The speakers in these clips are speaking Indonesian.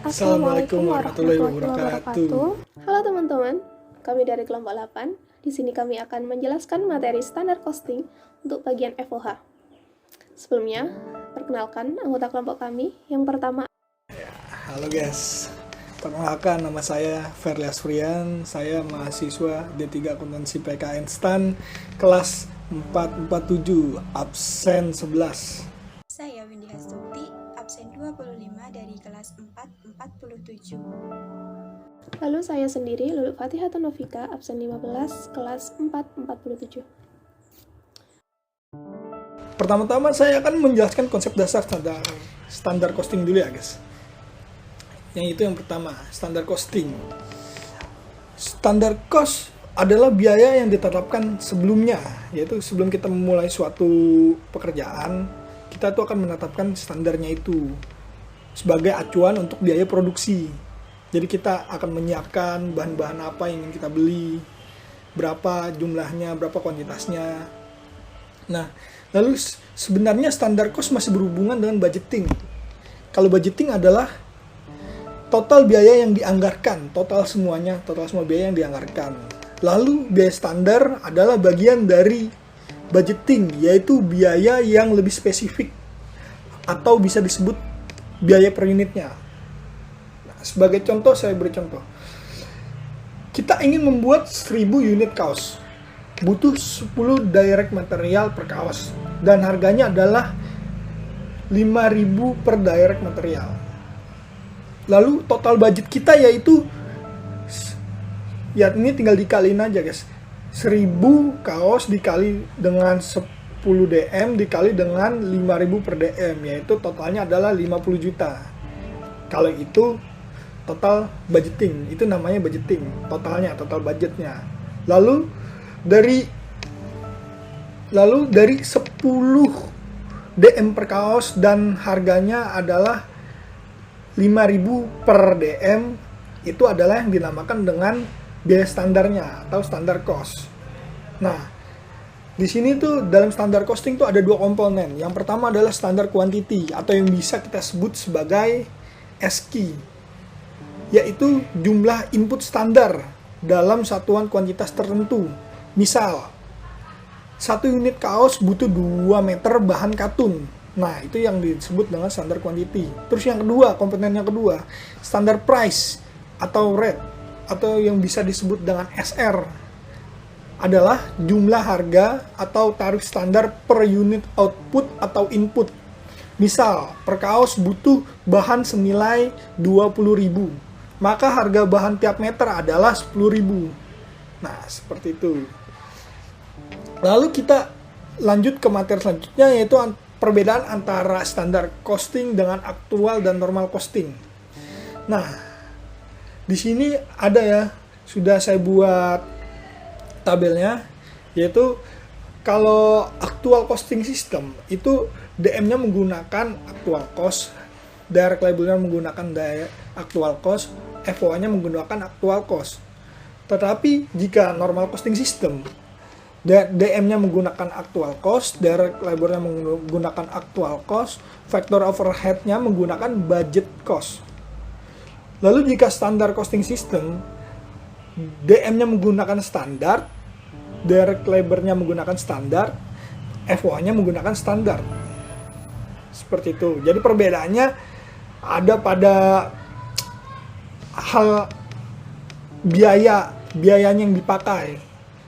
Assalamualaikum warahmatullahi wabarakatuh. Halo teman-teman, kami dari kelompok 8. Di sini kami akan menjelaskan materi standar costing untuk bagian FOH. Sebelumnya, perkenalkan anggota kelompok kami. Yang pertama, Halo guys, perkenalkan nama saya Ferli Asfrian. Saya mahasiswa D3 Akuntansi PKN STAN kelas 447, absen 11. Saya Windy Hastuti, absen 25 dari kelas 447. lalu saya sendiri, Lulu Fatihatun Novika, absen 15, kelas 447. Pertama-tama saya akan menjelaskan konsep dasar standar costing dulu ya guys. Yang itu yang pertama, standar costing. Standar cost adalah biaya yang ditetapkan sebelumnya, yaitu sebelum kita memulai suatu pekerjaan, kita tuh akan menetapkan standarnya itu sebagai acuan untuk biaya produksi. Jadi kita akan menyiapkan bahan-bahan apa yang ingin kita beli, berapa jumlahnya, berapa kuantitasnya. Nah, lalu sebenarnya standar cost masih berhubungan dengan budgeting. Kalau budgeting adalah total biaya yang dianggarkan, total semua biaya yang dianggarkan. Lalu biaya standar adalah bagian dari budgeting, yaitu biaya yang lebih spesifik atau bisa disebut biaya per unitnya. Nah, sebagai contoh, saya beri contoh. Kita ingin membuat 1000 unit kaos. Butuh 10 direct material per kaos. Dan harganya adalah 5.000 per direct material. Lalu total budget kita yaitu, ya ini tinggal dikaliin aja guys. 1000 kaos dikali dengan 10 DM dikali dengan 5.000 per DM, yaitu totalnya adalah 50 juta. Kalau itu total budgeting, itu namanya budgeting, total budgetnya. Lalu dari 10 DM per kaos dan harganya adalah 5.000 per DM, itu adalah yang dinamakan dengan biaya standarnya atau standar cost. Nah, di sini tuh dalam standar costing tuh ada dua komponen. Yang pertama adalah standar quantity atau yang bisa kita sebut sebagai SQ, yaitu jumlah input standar dalam satuan kuantitas tertentu. Misal, 1 unit kaos butuh 2 meter bahan katun. Nah, itu yang disebut dengan standar quantity. Terus yang kedua, komponen yang kedua, standar price atau rate, atau yang bisa disebut dengan SR, adalah jumlah harga atau tarif standar per unit output atau input. Misal, per kaos butuh bahan senilai 20.000, maka harga bahan tiap meter adalah 10.000. Nah, seperti itu. Lalu kita lanjut ke materi selanjutnya, yaitu perbedaan antara standar costing dengan aktual dan normal costing. Nah, di sini ada ya, sudah saya buat tabelnya, yaitu kalau actual costing system itu DM-nya menggunakan actual cost, direct label-nya menggunakan actual cost, FOA-nya menggunakan actual cost. Tetapi jika normal costing system, DM-nya menggunakan actual cost, direct labor-nya menggunakan actual cost, factor overhead-nya menggunakan budget cost. Lalu jika standar costing system, DM-nya menggunakan standar, direct labor-nya menggunakan standar, FOA-nya menggunakan standar. Seperti itu. Jadi perbedaannya ada pada hal biayanya yang dipakai.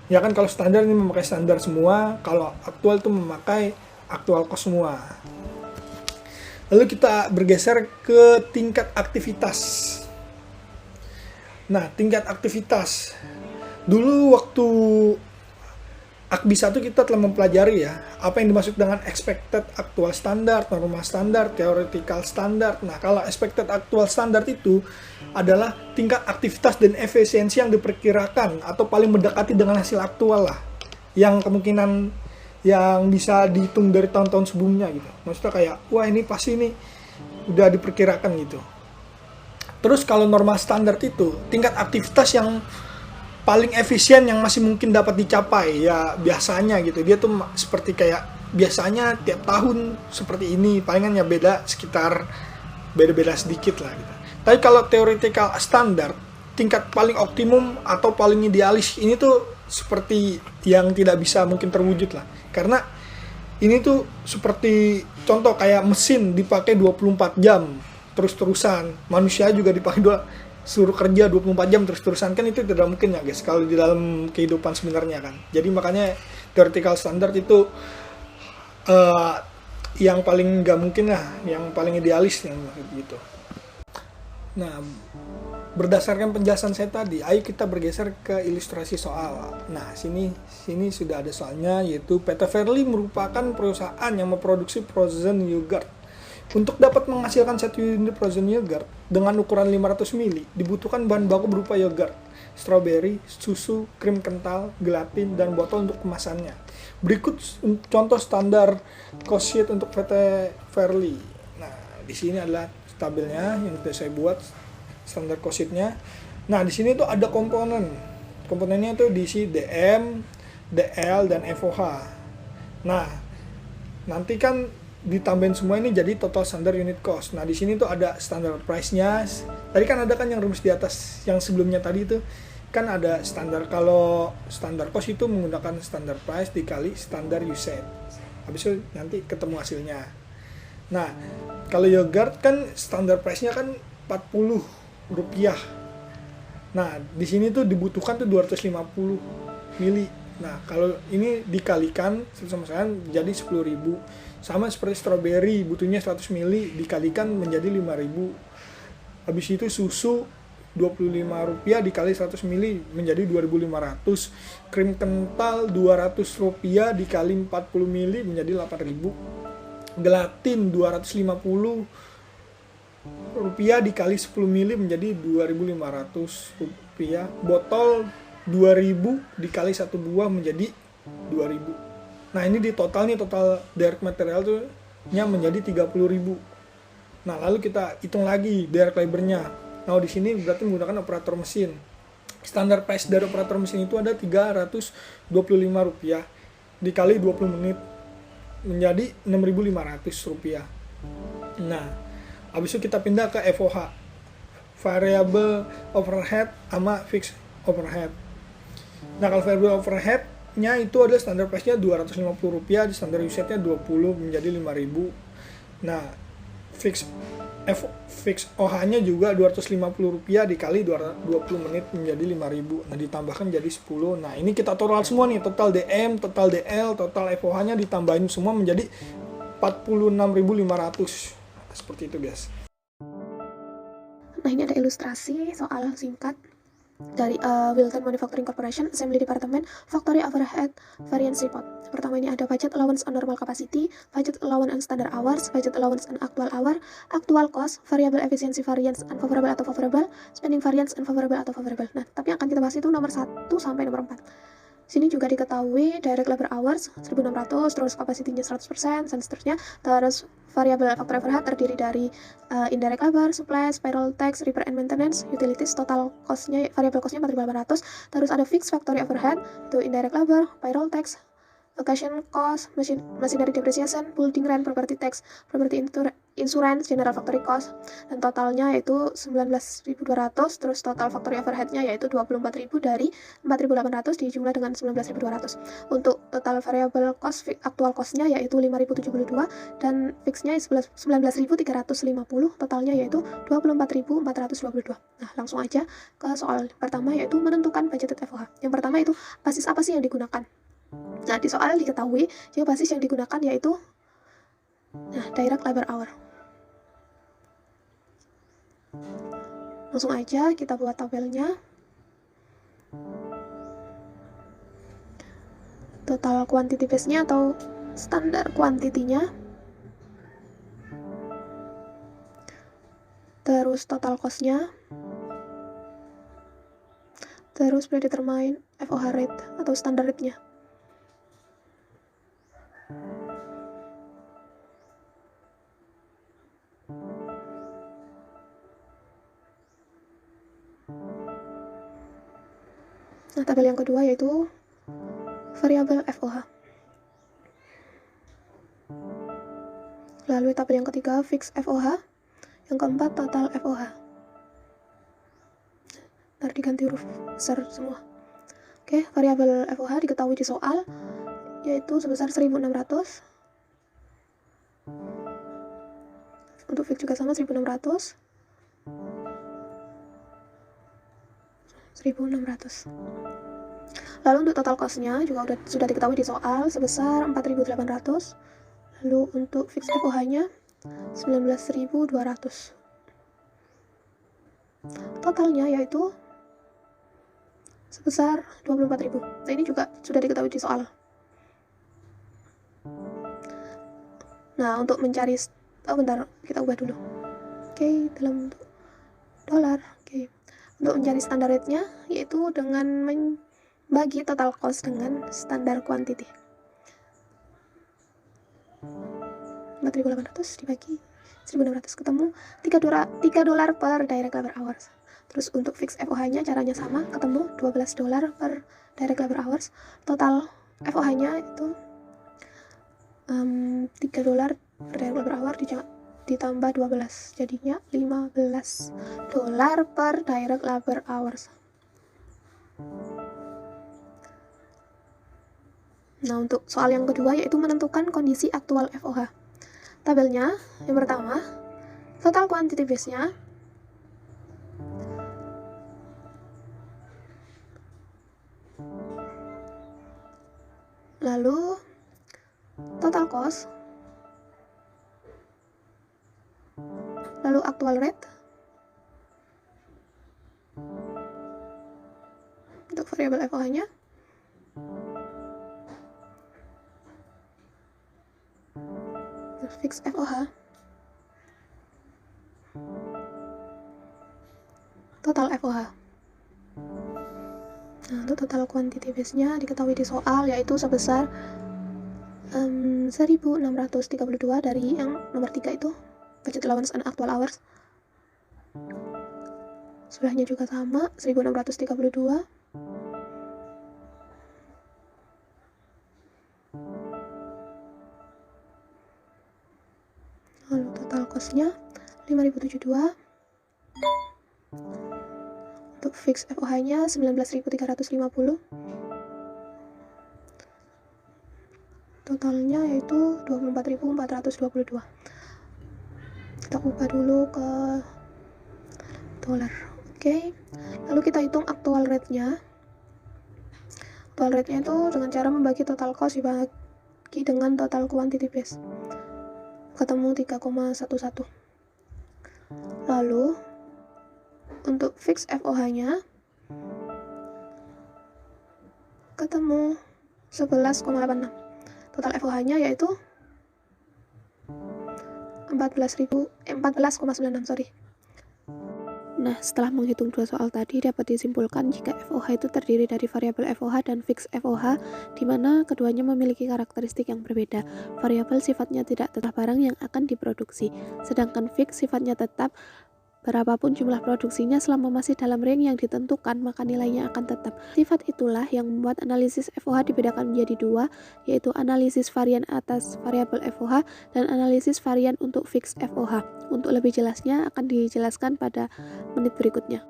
Ya kan, kalau standar ini memakai standar semua, kalau aktual itu memakai aktual cost semua. Lalu kita bergeser ke tingkat aktivitas. Nah, tingkat aktivitas. Dulu waktu Akbi 1 kita telah mempelajari ya, apa yang dimaksud dengan expected actual standard, normal standard, theoretical standard. Nah, kalau expected actual standard itu adalah tingkat aktivitas dan efisiensi yang diperkirakan atau paling mendekati dengan hasil aktual lah. Yang kemungkinan yang bisa dihitung dari tahun-tahun sebelumnya gitu. Maksudnya kayak, wah ini pasti ini udah diperkirakan gitu. Terus kalau normal standar itu tingkat aktivitas yang paling efisien yang masih mungkin dapat dicapai ya biasanya gitu. Dia tuh seperti kayak biasanya tiap tahun seperti ini, palingan ya beda sedikit lah gitu. Tapi kalau theoretical standard, tingkat paling optimum atau paling idealis ini tuh seperti yang tidak bisa mungkin terwujud lah. Karena ini tuh seperti contoh kayak mesin dipakai 24 jam terus-terusan. Manusia juga dipakai suruh kerja 24 jam terus-terusan, kan itu tidak mungkin ya guys kalau di dalam kehidupan sebenarnya kan. Jadi makanya theoretical standard itu yang paling nggak mungkin lah, yang paling idealis yang gitu. Nah, berdasarkan penjelasan saya tadi, ayo kita bergeser ke ilustrasi soal. Nah, sini sudah ada soalnya, yaitu PT Fairly merupakan perusahaan yang memproduksi frozen yogurt. Untuk dapat menghasilkan 1 unit frozen yogurt dengan ukuran 500 ml, dibutuhkan bahan baku berupa yogurt, strawberry, susu, krim kental, gelatin, dan botol untuk kemasannya. Berikut contoh standar cost sheet untuk PT Fairly. Nah, di sini adalah tabelnya yang sudah saya buat, standar cost sheet-nya. Nah, di sini tuh ada komponennya tuh diisi DM, DL, dan FOH. Nah, nanti kan ditambahin semua ini jadi total standar unit cost. Nah, di sini tuh ada standar price-nya. Tadi kan ada kan yang rumus di atas yang sebelumnya tadi itu kan ada standar. Kalau standar cost itu menggunakan standar price dikali standar usage. Habis itu nanti ketemu hasilnya. Nah, kalau yogurt kan standar price-nya kan 40 rupiah. Nah, di sini tuh dibutuhkan tuh 250 mili. Nah, kalau ini dikalikan sama jadi 10.000. Sama seperti strawberry, butuhnya 100 mili dikalikan menjadi 5.000. Habis itu susu 25 rupiah dikali 100 mili menjadi 2.500. Krim kental 200 rupiah dikali 40 mili menjadi 8.000. Gelatin 250 rupiah dikali 10 mili menjadi 2.500 rupiah. Botol 2.000 dikali 1 buah menjadi 2.000. Nah, ini di total direct material tuh nya menjadi 30.000. Nah, lalu kita hitung lagi direct labor-nya. Nah, di sini berarti menggunakan operator mesin. Standar price dari operator mesin itu ada 325 rupiah dikali 20 menit menjadi 6.500 rupiah. Nah, habis itu kita pindah ke FOH, variable overhead sama fixed overhead. Nah, kalau variable overhead-nya itu adalah standar price-nya 250 rupiah, di standar usage-nya 20 menjadi 5.000. Nah, fix OH-nya juga 250 rupiah dikali 20 menit menjadi 5.000. Nah, ditambahkan jadi 10. Nah, ini kita total semua nih, total DM, total DL, total FOH-nya ditambahin semua menjadi 46.500. Seperti itu, guys. Nah, ini ada ilustrasi soal singkat dari Wilton Manufacturing Corporation, Assembly Department, Factory Overhead Variance Report. Pertama ini ada budget allowance on normal capacity, budget allowance on standard hours, budget allowance on actual hour, actual cost, variable efficiency variance unfavorable atau favorable, spending variance unfavorable atau favorable. Nah, tapi yang akan kita bahas itu nomor 1 sampai nomor 4. Sini juga diketahui direct labor hours 1.600, terus capacity-nya 100%, dan seterusnya. Terus variable factory overhead terdiri dari indirect labor, supplies, payroll tax, repair and maintenance, utilities, total cost-nya, variable cost-nya 4.800. Terus ada fixed factory overhead, itu indirect labor, payroll tax, vacation cost, machinery depreciation, building rent, property tax, property insurance, general factory cost, dan totalnya yaitu 19.200. Terus total factory overhead-nya yaitu 24.000 dari 4.800 dijumlah dengan 19.200. Untuk total variable cost, actual cost-nya yaitu 5.072 dan fix-nya 19.350, totalnya yaitu 24.422. Nah, langsung aja ke soal pertama, yaitu menentukan budgeted FOH. Yang pertama itu basis apa sih yang digunakan? Nah, di soal diketahui jika basis yang digunakan yaitu direct labor hour. Langsung aja kita buat tabelnya. Total quantity base-nya atau standar quantity-nya. Terus total cost-nya. Terus predetermine FOH rate atau standar rate-nya. Nah, tabel yang kedua yaitu variabel FOH. Lalu tabel yang ketiga fix FOH. Yang keempat total FOH. ntar diganti huruf besar semua. Oke, variabel FOH diketahui di soal yaitu sebesar 1.600. Untuk fix juga sama 1.600. Lalu untuk total cost-nya juga sudah diketahui di soal sebesar 4.800. Lalu untuk fix FOH-nya 19.200. Totalnya yaitu sebesar 24.000. Nah, ini juga sudah diketahui di soal. Nah, untuk mencari bentar, kita ubah dulu. Oke, dalam bentuk dolar. Oke. Untuk mencari standar rate-nya yaitu dengan membagi total cost dengan standar quantity. 4.800 dibagi 1.600 ketemu $3 per direct labor hours. Terus untuk fix FOH-nya caranya sama, ketemu $12 per direct labor hours. Total FOH-nya itu $3 per direct labor hour ditambah 12, jadinya $15 per direct labor hours. Nah, untuk soal yang kedua yaitu menentukan kondisi aktual FOH. Tabelnya, yang pertama, total quantity base-nya, lalu total cost, lalu actual rate, untuk variabel FOH-nya, fix FOH, total FOH. Nah, untuk total quantity base-nya diketahui di soal yaitu sebesar 1.632 dari yang nomor 3 itu, budget allowance and actual hours. Sebelahnya juga sama, 1.632. Lalu total cost-nya 5.072. Untuk fix FOH-nya 19.350. Totalnya yaitu 24.422. Kita ubah dulu ke dolar. Oke. Lalu kita hitung actual rate-nya. Actual rate-nya itu dengan cara membagi total cost dibagi dengan total quantity base. Ketemu 3,11. Lalu untuk fix FOH-nya ketemu 11,86. Total FOH-nya yaitu 14,96, sorry. Nah, setelah menghitung dua soal tadi, dapat disimpulkan jika FOH itu terdiri dari variabel FOH dan fix FOH, di mana keduanya memiliki karakteristik yang berbeda. Variabel sifatnya tidak tetap barang yang akan diproduksi, sedangkan fix sifatnya tetap. Berapapun jumlah produksinya selama masih dalam range yang ditentukan, maka nilainya akan tetap. Sifat itulah yang membuat analisis FOH dibedakan menjadi dua, yaitu analisis varian atas variabel FOH dan analisis varian untuk fix FOH. Untuk lebih jelasnya akan dijelaskan pada menit berikutnya.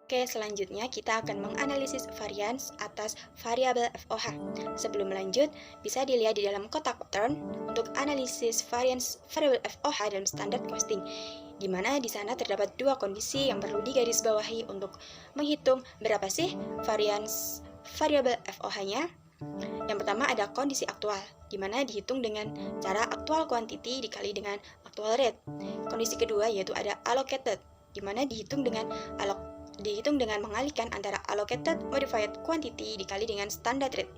Oke, selanjutnya kita akan menganalisis varians atas variabel FOH. Sebelum lanjut, bisa dilihat di dalam kotak pattern untuk analisis varians variabel FOH dalam standard costing, di mana di sana terdapat dua kondisi yang perlu digarisbawahi untuk menghitung berapa sih varians variabel FOH-nya. Yang pertama ada kondisi aktual, di mana dihitung dengan cara actual quantity dikali dengan actual rate. Kondisi kedua yaitu ada allocated, di mana dihitung dengan mengalihkan antara allocated modified quantity dikali dengan standard rate.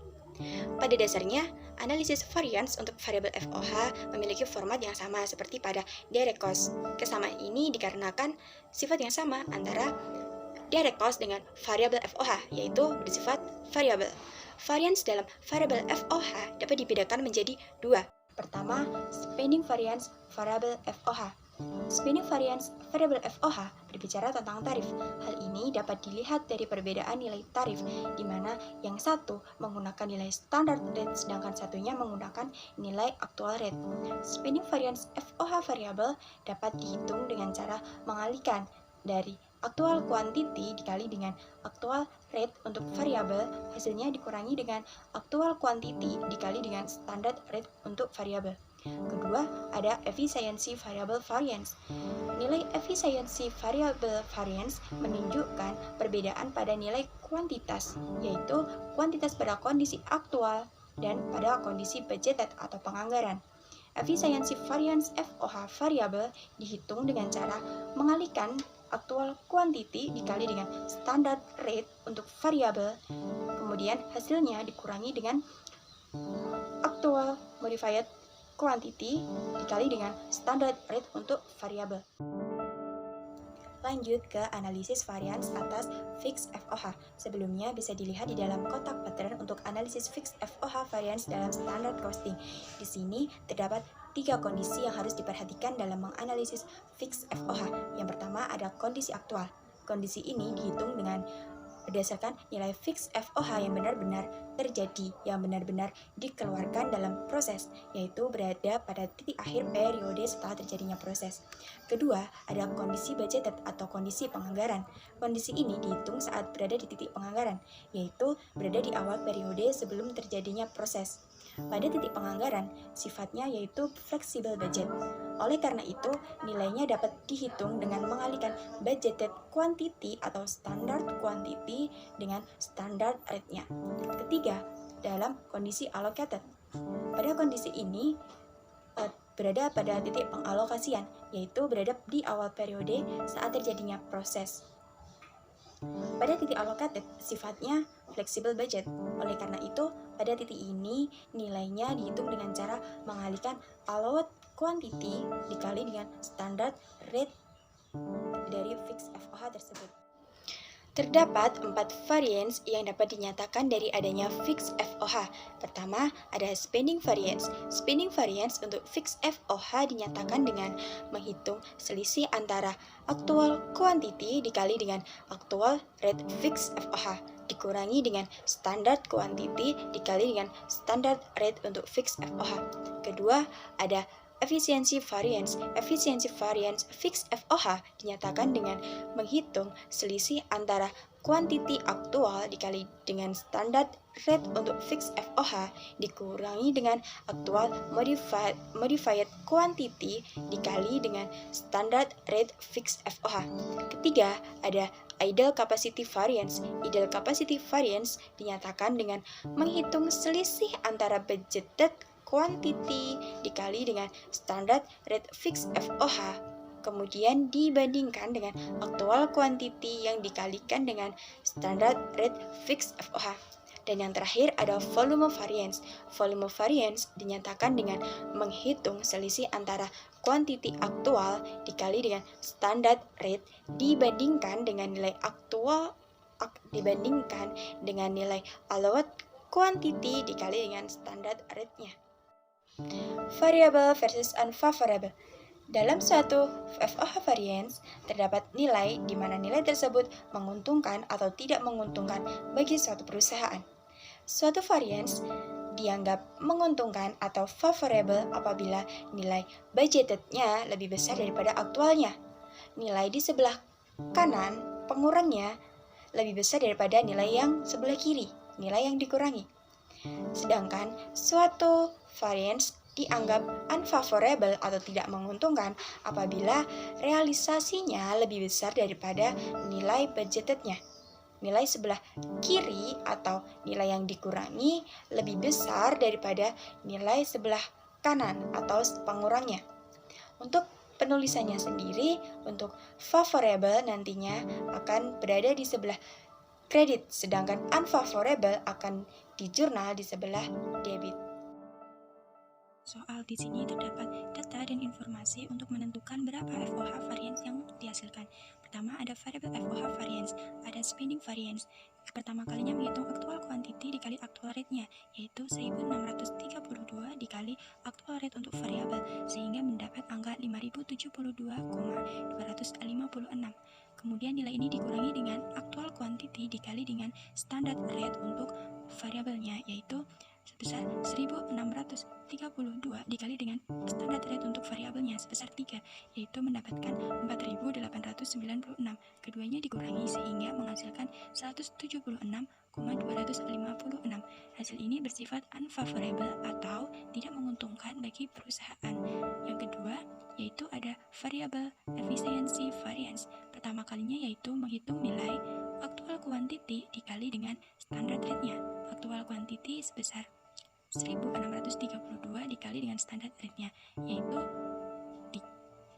Pada dasarnya, analisis variance untuk variabel FOH memiliki format yang sama seperti pada direct cost. Kesamaan ini dikarenakan sifat yang sama antara direct cost dengan variabel FOH, yaitu bersifat variabel. Variance dalam variabel FOH dapat dibedakan menjadi dua. Pertama, spending variance variabel FOH. Spending variance variabel FOH berbicara tentang tarif. Hal ini dapat dilihat dari perbedaan nilai tarif, di mana yang satu menggunakan nilai standard rate sedangkan satunya menggunakan nilai actual rate. Spending variance FOH variabel dapat dihitung dengan cara mengalihkan dari actual quantity dikali dengan actual rate untuk variabel, hasilnya dikurangi dengan actual quantity dikali dengan standard rate untuk variabel. Kedua, ada efisiensi variable variance. Nilai efisiensi variable variance menunjukkan perbedaan pada nilai kuantitas, yaitu kuantitas pada kondisi aktual dan pada kondisi budgeted atau penganggaran. Efisiensi variance FOH variabel dihitung dengan cara mengalihkan actual quantity dikali dengan standard rate untuk variabel, kemudian hasilnya dikurangi dengan actual modified quantity dikali dengan standard rate untuk variabel. Lanjut ke analisis varians atas fixed FOH. Sebelumnya bisa dilihat di dalam kotak pattern untuk analisis fixed FOH varians dalam standard costing. Di sini terdapat 3 kondisi yang harus diperhatikan dalam menganalisis fixed FOH. Yang pertama ada kondisi aktual. Kondisi ini dihitung dengan berdasarkan nilai fix FOH yang benar-benar terjadi, yang benar-benar dikeluarkan dalam proses, yaitu berada pada titik akhir periode setelah terjadinya proses. Kedua, ada kondisi budgeted atau kondisi penganggaran. Kondisi ini dihitung saat berada di titik penganggaran, yaitu berada di awal periode sebelum terjadinya proses. Pada titik penganggaran, sifatnya yaitu flexible budget. Oleh karena itu, nilainya dapat dihitung dengan mengalihkan budgeted quantity atau standard quantity dengan standard rate-nya. Ketiga, dalam kondisi allocated. Pada kondisi ini, berada pada titik pengalokasian, yaitu berada di awal periode saat terjadinya proses. Pada titik allocated, sifatnya flexible budget. Oleh karena itu, pada titik ini nilainya dihitung dengan cara mengalihkan allowed quantity dikali dengan standard rate dari fixed FOH tersebut. Terdapat 4 variance yang dapat dinyatakan dari adanya fixed FOH. Pertama, ada spending variance. Spending variance untuk fixed FOH dinyatakan dengan menghitung selisih antara actual quantity dikali dengan actual rate fixed FOH dikurangi dengan standard quantity dikali dengan standard rate untuk fixed FOH. Kedua, ada efisiensi variance. Efisiensi variance fixed FOH dinyatakan dengan menghitung selisih antara kuantiti aktual dikali dengan standard rate untuk fixed FOH dikurangi dengan aktual modified quantity dikali dengan standard rate fixed FOH. Ketiga, ada idle capacity variance. Idle capacity variance dinyatakan dengan menghitung selisih antara budgeted quantity dikali dengan standard rate fixed FOH kemudian dibandingkan dengan actual quantity yang dikalikan dengan standard rate fixed FOH. Dan yang terakhir ada volume variance. Volume variance dinyatakan dengan menghitung selisih antara quantity aktual dikali dengan standard rate dibandingkan dengan nilai aktual dibandingkan dengan nilai allowed quantity dikali dengan standard rate-nya. Variable versus unfavorable. Dalam suatu FOH variance, terdapat nilai di mana nilai tersebut menguntungkan atau tidak menguntungkan bagi suatu perusahaan. Suatu variance dianggap menguntungkan atau favorable apabila nilai budgetednya lebih besar daripada aktualnya. Nilai di sebelah kanan pengurangnya lebih besar daripada nilai yang sebelah kiri, nilai yang dikurangi. Sedangkan suatu variance dianggap unfavorable atau tidak menguntungkan apabila realisasinya lebih besar daripada nilai budgetednya. Nilai sebelah kiri atau nilai yang dikurangi lebih besar daripada nilai sebelah kanan atau pengurangnya. Untuk penulisannya sendiri, untuk favorable nantinya akan berada di sebelah kredit, sedangkan unfavorable akan di jurnal di sebelah debit. Soal di sini terdapat data dan informasi untuk menentukan berapa FOH variance yang dihasilkan. Pertama ada variable FOH variance, ada spending variance. Pertama kalinya menghitung actual quantity dikali actual rate-nya, yaitu 1632 dikali actual rate untuk variabel, sehingga mendapat angka 5072,256. Kemudian nilai ini dikurangi dengan actual quantity dikali dengan standard rate untuk variabelnya, yaitu sebesar 1632 dikali dengan standard rate untuk variabelnya sebesar 3, yaitu mendapatkan 4896. Keduanya dikurangi sehingga menghasilkan 176,256. Hasil ini bersifat unfavorable atau tidak menguntungkan bagi perusahaan. Yang kedua yaitu ada variable efficiency variance. Pertama kalinya yaitu menghitung nilai actual quantity dikali dengan standard rate-nya. Actual quantity sebesar 1632 dikali dengan standard rate-nya,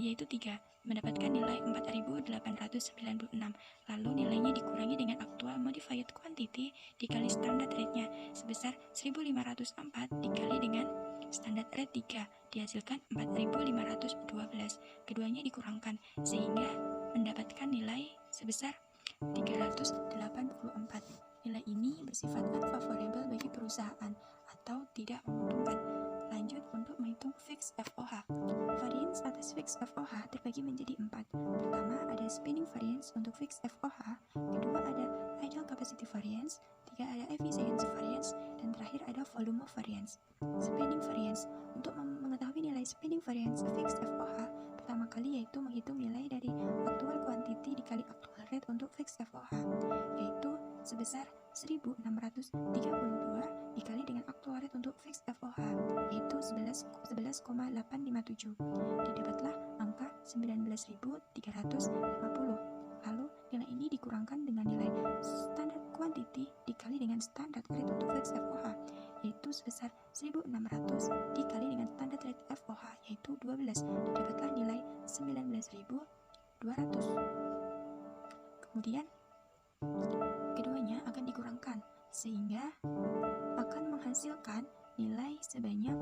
yaitu 3, mendapatkan nilai 4896. Lalu nilainya dikurangi dengan actual modified quantity dikali standard rate-nya sebesar 1504 dikali dengan standard rate 3, dihasilkan 4512. Keduanya dikurangkan sehingga mendapatkan nilai sebesar 384. Nilai ini bersifat unfavorable bagi perusahaan atau tidak menguntungkan. Lanjut untuk menghitung fixed FOH. Variance atas fixed FOH terbagi menjadi 4. Pertama ada spinning variance untuk fixed FOH, kedua ada idle capacity variance, tiga ada efficiency variance, dan terakhir ada volume variance. Spinning variance. Untuk mengetahui nilai spinning variance fixed FOH, pertama kali yaitu menghitung nilai dari actual quantity dikali actual rate untuk fixed FOH, yaitu sebesar 1632 dikali dengan actual rate untuk fixed FOH, yaitu 11,857. Didapatlah angka 19.350. Lalu nilai ini dikurangkan dengan nilai standard quantity dikali dengan standard rate untuk fixed FOH, yaitu sebesar 1600 dikali dengan standard rate FOH, yaitu 12. Didapatlah nilai 19.200. Kemudian keduanya akan dikurangkan sehingga akan menghasilkan nilai sebanyak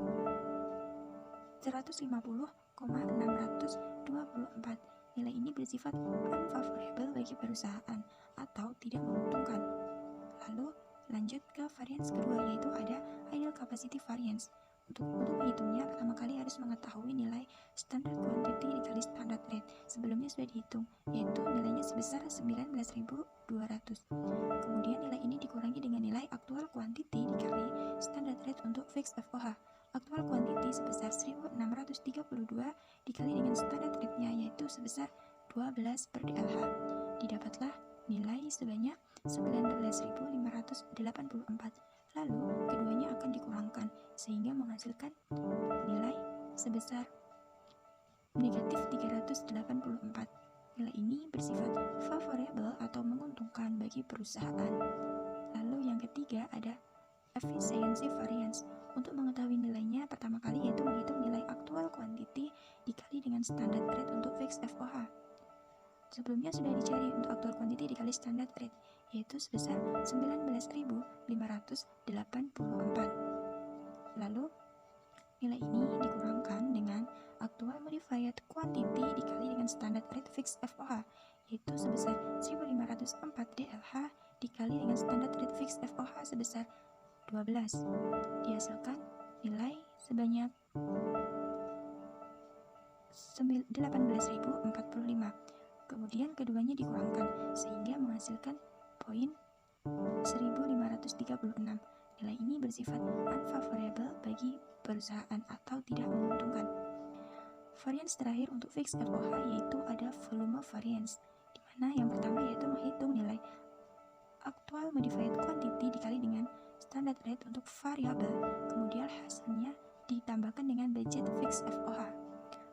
150,624. Nilai ini bersifat unfavorable bagi perusahaan atau tidak menguntungkan. Lalu lanjut ke variance kedua, yaitu ada idle capacity variance. Untuk menghitungnya pertama kali harus mengetahui nilai standard quantity dikali standard rate. Sebelumnya sudah dihitung, yaitu nilainya sebesar 19.200. Kemudian nilai ini dikurangi dengan nilai actual quantity dikali standard rate untuk fixed FOH. Actual quantity sebesar 1632 dikali dengan standard rate-nya, yaitu sebesar 12 per DLH. Didapatlah nilai sebanyak 19.584. Lalu keduanya akan dikurangkan sehingga menghasilkan nilai sebesar negatif 384. Nilai ini bersifat favorable atau menguntungkan bagi perusahaan. Lalu yang ketiga ada efficiency variance. Untuk mengetahui nilainya pertama kali yaitu menghitung nilai actual quantity dikali dengan standard rate untuk fixed FOH. Sebelumnya sudah dicari untuk actual quantity dikali standard rate, yaitu sebesar 19.584. Lalu nilai ini dikurangkan dengan actual modified quantity dikali dengan standard rate fixed FOH, yaitu sebesar 1504 DLH dikali dengan standard rate fixed FOH sebesar 12. Dihasilkan nilai sebanyak 18.045. Kemudian keduanya dikurangkan sehingga menghasilkan poin 1536. Nilai ini bersifat unfavorable bagi perusahaan atau tidak menguntungkan. Variance terakhir untuk fixed FOH yaitu ada volume variance, di mana yang pertama yaitu menghitung nilai actual modified quantity dikali dengan standard rate untuk variabel, kemudian hasilnya ditambahkan dengan budget fixed FOH.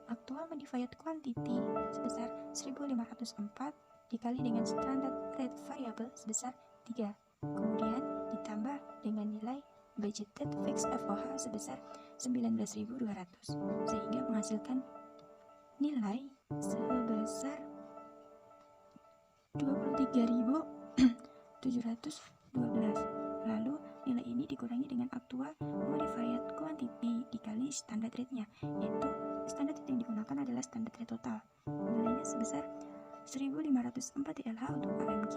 Actual modified quantity sebesar 1504 dikali dengan standard rate variable sebesar 3, kemudian ditambah dengan nilai budgeted fixed FOH sebesar 19.200, sehingga menghasilkan nilai sebesar 23.712. Lalu nilai ini dikurangi dengan actual modified quantity dikali standard rate-nya, yaitu standard rate yang digunakan adalah standard rate total. Nilainya sebesar 1504 DLH untuk AMG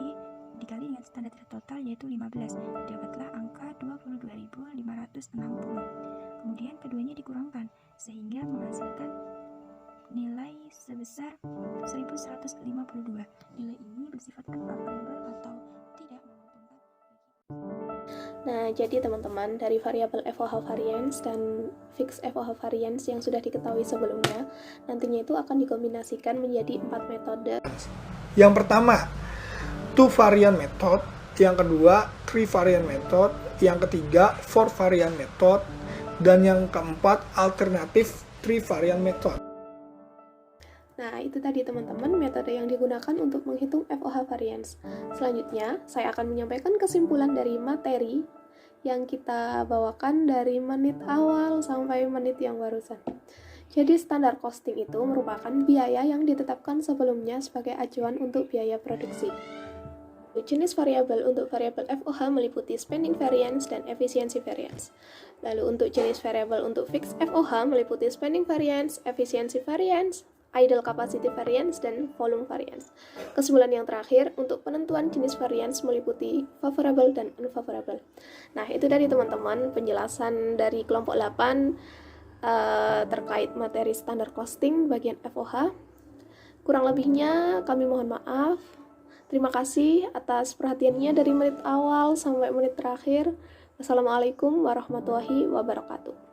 dikali dengan standard rate total yaitu 15. Dapatlah angka 22.560. Kemudian keduanya dikurangkan sehingga menghasilkan nilai sebesar 1152. Nilai ini bersifat unfavorable atau tidak menguntungkan. Nah, jadi teman-teman, dari variabel FOH variance dan fixed FOH variance yang sudah diketahui sebelumnya, nantinya itu akan dikombinasikan menjadi 4 metode. Yang pertama, two variant method. Yang kedua, three variant method. Yang ketiga, four variant method. Dan yang keempat, alternative three variant method. Nah, itu tadi teman-teman metode yang digunakan untuk menghitung FOH variance. Selanjutnya, saya akan menyampaikan kesimpulan dari materi yang kita bawakan dari menit awal sampai menit yang barusan. Jadi, standar costing itu merupakan biaya yang ditetapkan sebelumnya sebagai acuan untuk biaya produksi. Jenis variabel untuk variabel FOH meliputi spending variance dan efficiency variance. Lalu untuk jenis variabel untuk fixed FOH meliputi spending variance, efficiency variance, idle capacity variance, dan volume variance. Kesimpulan yang terakhir, untuk penentuan jenis variance meliputi favorable dan unfavorable. Nah, itu dari teman-teman penjelasan dari kelompok 8 terkait materi standar costing bagian FOH. Kurang lebihnya kami mohon maaf. Terima kasih atas perhatiannya dari menit awal sampai menit terakhir. Wassalamualaikum warahmatullahi wabarakatuh.